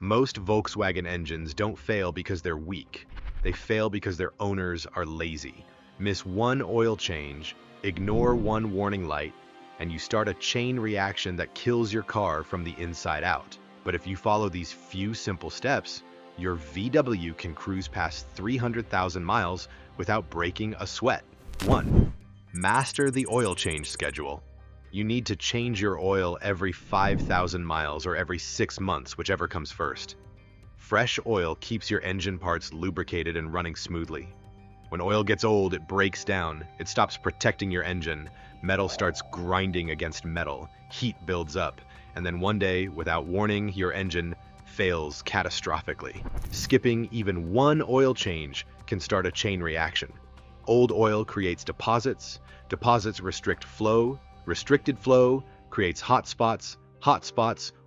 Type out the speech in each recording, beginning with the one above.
Most Volkswagen engines don't fail because they're weak. They fail because their owners are lazy. Miss one oil change, ignore one warning light, and you start a chain reaction that kills your car from the inside out. But if you follow these few simple steps, your VW can cruise past 300,000 miles without breaking a sweat. 1. Master the oil change schedule. You need to change your oil every 5,000 miles or every 6 months, whichever comes first. Fresh oil keeps your engine parts lubricated and running smoothly. When oil gets old, it breaks down. It stops protecting your engine. Metal starts grinding against metal. Heat builds up. And then one day, without warning, your engine fails catastrophically. Skipping even one oil change can start a chain reaction. Old oil creates deposits. Deposits restrict flow. Restricted flow creates hot spots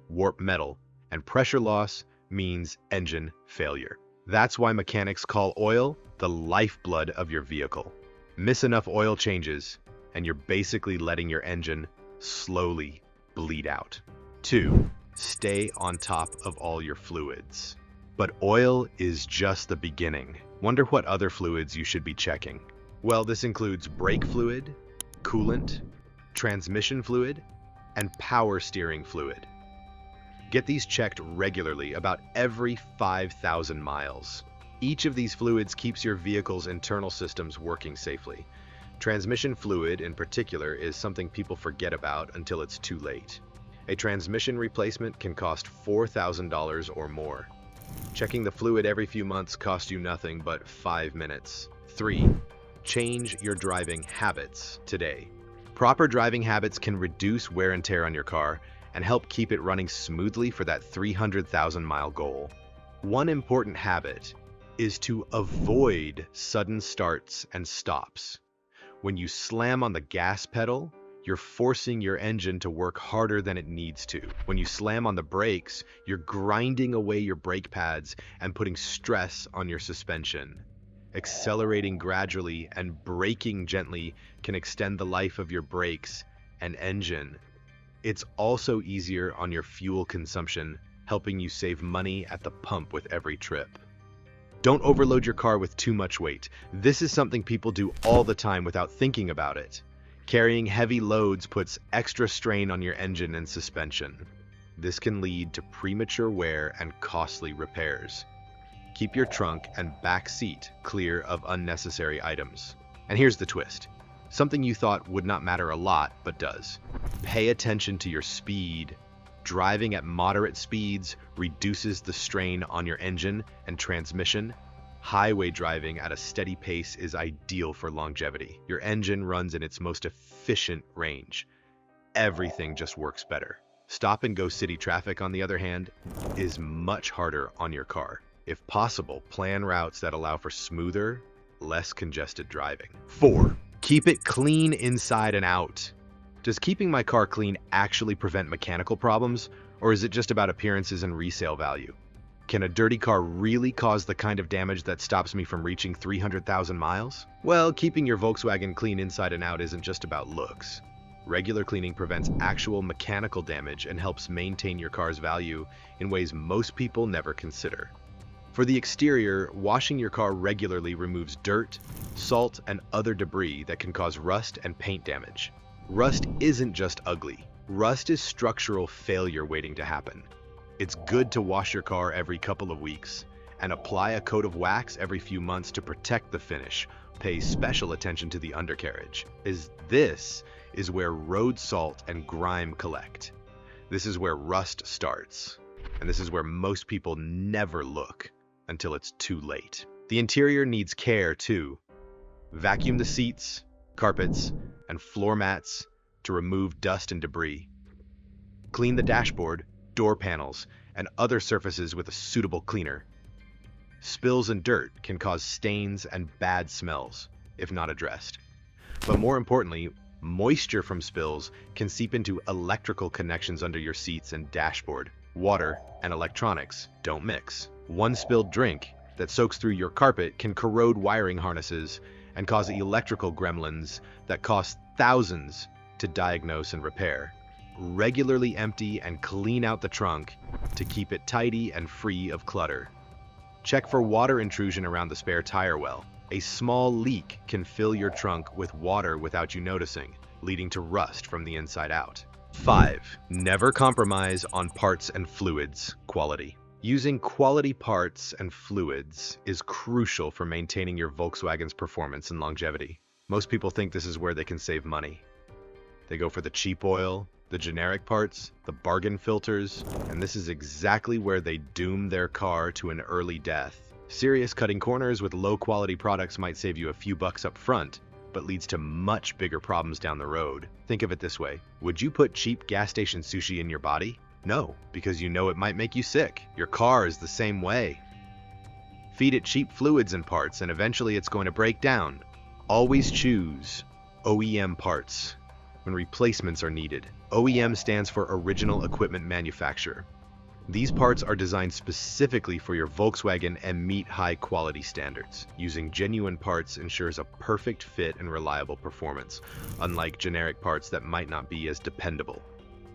warp metal, and pressure loss means engine failure. That's why mechanics call oil the lifeblood of your vehicle. Miss enough oil changes, and you're basically letting your engine slowly bleed out. 2. Stay on top of all your fluids. But oil is just the beginning. Wonder what other fluids you should be checking. Well, this includes brake fluid, coolant, transmission fluid, and power steering fluid. Get these checked regularly, about every 5,000 miles. Each of these fluids keeps your vehicle's internal systems working safely. Transmission fluid, in particular, is something people forget about until it's too late. A transmission replacement can cost $4,000 or more. Checking the fluid every few months costs you nothing but 5 minutes. 3. Change your driving habits today. Proper driving habits can reduce wear and tear on your car and help keep it running smoothly for that 300,000-mile goal. One important habit is to avoid sudden starts and stops. When you slam on the gas pedal, you're forcing your engine to work harder than it needs to. When you slam on the brakes, you're grinding away your brake pads and putting stress on your suspension. Accelerating gradually and braking gently can extend the life of your brakes and engine. It's also easier on your fuel consumption, helping you save money at the pump with every trip. Don't overload your car with too much weight. This is something people do all the time without thinking about it. Carrying heavy loads puts extra strain on your engine and suspension. This can lead to premature wear and costly repairs. Keep your trunk and back seat clear of unnecessary items. And here's the twist. Something you thought would not matter a lot, but does. Pay attention to your speed. Driving at moderate speeds reduces the strain on your engine and transmission. Highway driving at a steady pace is ideal for longevity. Your engine runs in its most efficient range. Everything just works better. Stop and go city traffic, on the other hand, is much harder on your car. If possible, plan routes that allow for smoother, less congested driving. 4. Keep it clean inside and out. Does keeping my car clean actually prevent mechanical problems, or is it just about appearances and resale value? Can a dirty car really cause the kind of damage that stops me from reaching 300,000 miles? Well, keeping your Volkswagen clean inside and out isn't just about looks. Regular cleaning prevents actual mechanical damage and helps maintain your car's value in ways most people never consider. For the exterior, washing your car regularly removes dirt, salt, and other debris that can cause rust and paint damage. Rust isn't just ugly. Rust is structural failure waiting to happen. It's good to wash your car every couple of weeks and apply a coat of wax every few months to protect the finish. Pay special attention to the undercarriage, as this is where road salt and grime collect. This is where rust starts, and this is where most people never look until it's too late. The interior needs care too. Vacuum the seats, carpets, and floor mats to remove dust and debris. Clean the dashboard, door panels, and other surfaces with a suitable cleaner. Spills and dirt can cause stains and bad smells if not addressed. But more importantly, moisture from spills can seep into electrical connections under your seats and dashboard. Water and electronics don't mix. One spilled drink that soaks through your carpet can corrode wiring harnesses and cause electrical gremlins that cost thousands to diagnose and repair. Regularly empty and clean out the trunk to keep it tidy and free of clutter. Check for water intrusion around the spare tire well. A small leak can fill your trunk with water without you noticing, leading to rust from the inside out. 5. Never compromise on parts and fluids quality. Using quality parts and fluids is crucial for maintaining your Volkswagen's performance and longevity. Most people think this is where they can save money. They go for the cheap oil, the generic parts, the bargain filters, and this is exactly where they doom their car to an early death. Serious cutting corners with low-quality products might save you a few bucks up front, but leads to much bigger problems down the road. Think of it this way. Would you put cheap gas station sushi in your body? No, because you know it might make you sick. Your car is the same way. Feed it cheap fluids and parts, and eventually it's going to break down. Always choose OEM parts when replacements are needed. OEM stands for Original Equipment Manufacturer. These parts are designed specifically for your Volkswagen and meet high quality standards. Using genuine parts ensures a perfect fit and reliable performance, unlike generic parts that might not be as dependable.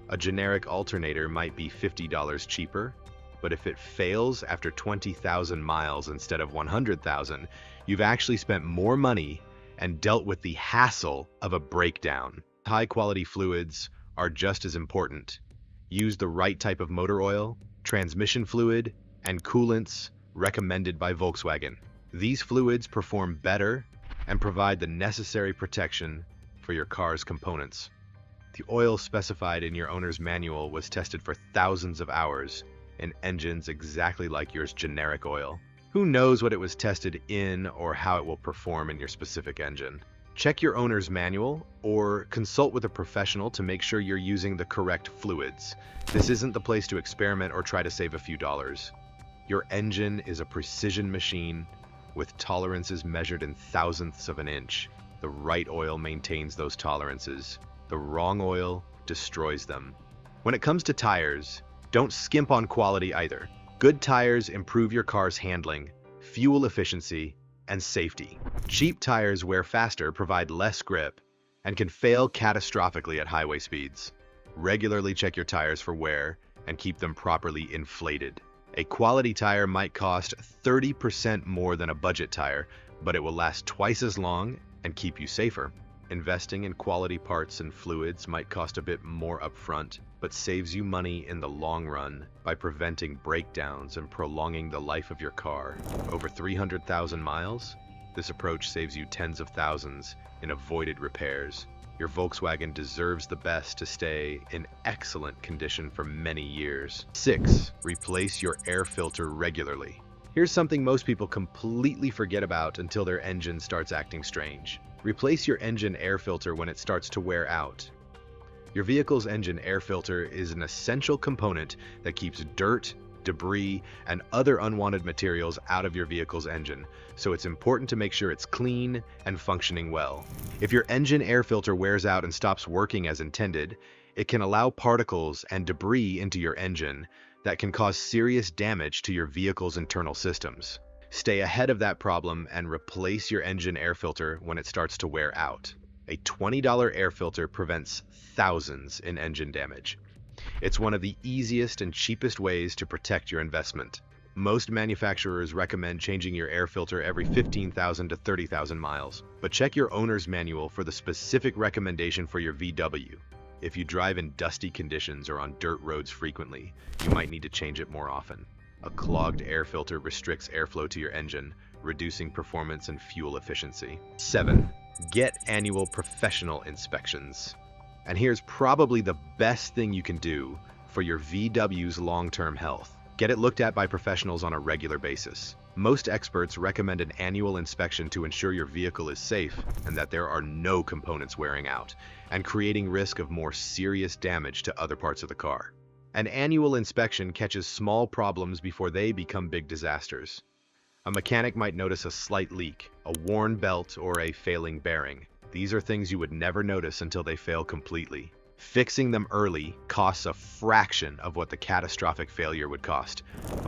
A generic alternator might be $50 cheaper, but if it fails after 20,000 miles instead of 100,000, you've actually spent more money and dealt with the hassle of a breakdown. High-quality fluids are just as important. Use the right type of motor oil, transmission fluid, and coolants recommended by Volkswagen. These fluids perform better and provide the necessary protection for your car's components. The oil specified in your owner's manual was tested for thousands of hours in engines exactly like yours generic oil. Who knows what it was tested in or how it will perform in your specific engine? Check your owner's manual or consult with a professional to make sure you're using the correct fluids. This isn't the place to experiment or try to save a few dollars. Your engine is a precision machine with tolerances measured in thousandths of an inch. The right oil maintains those tolerances. The wrong oil destroys them. When it comes to tires, don't skimp on quality either. Good tires improve your car's handling, fuel efficiency, and safety. Cheap tires wear faster, provide less grip, and can fail catastrophically at highway speeds. Regularly check your tires for wear and keep them properly inflated. A quality tire might cost 30% more than a budget tire, but it will last twice as long and keep you safer. Investing in quality parts and fluids might cost a bit more upfront, but saves you money in the long run by preventing breakdowns and prolonging the life of your car. Over 300,000 miles? This approach saves you tens of thousands in avoided repairs. Your Volkswagen deserves the best to stay in excellent condition for many years. 6. Replace your air filter regularly. Here's something most people completely forget about until their engine starts acting strange. Replace your engine air filter when it starts to wear out. Your vehicle's engine air filter is an essential component that keeps dirt, debris, and other unwanted materials out of your vehicle's engine, so it's important to make sure it's clean and functioning well. If your engine air filter wears out and stops working as intended, it can allow particles and debris into your engine that can cause serious damage to your vehicle's internal systems. Stay ahead of that problem and replace your engine air filter when it starts to wear out. A $20 air filter prevents thousands in engine damage. It's one of the easiest and cheapest ways to protect your investment. Most manufacturers recommend changing your air filter every 15,000 to 30,000 miles, but check your owner's manual for the specific recommendation for your VW. If you drive in dusty conditions or on dirt roads frequently, you might need to change it more often. A clogged air filter restricts airflow to your engine, reducing performance and fuel efficiency. 7. Get annual professional inspections. And here's probably the best thing you can do for your VW's long-term health. Get it looked at by professionals on a regular basis. Most experts recommend an annual inspection to ensure your vehicle is safe and that there are no components wearing out and creating risk of more serious damage to other parts of the car. An annual inspection catches small problems before they become big disasters. A mechanic might notice a slight leak, a worn belt, or a failing bearing. These are things you would never notice until they fail completely. Fixing them early costs a fraction of what the catastrophic failure would cost.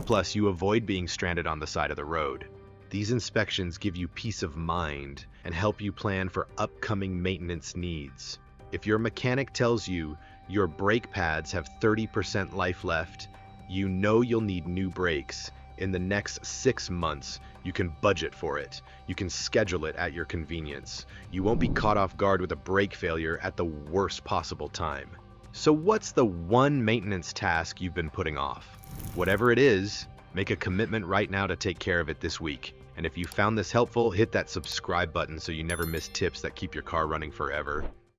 Plus, you avoid being stranded on the side of the road. These inspections give you peace of mind and help you plan for upcoming maintenance needs. If your mechanic tells you Your brake pads have 30% life left. You know you'll need new brakes. In the next 6 months, you can budget for it. You can schedule it at your convenience. You won't be caught off guard with a brake failure at the worst possible time. So what's the one maintenance task you've been putting off? Whatever it is, make a commitment right now to take care of it this week. And if you found this helpful, hit that subscribe button so you never miss tips that keep your car running forever.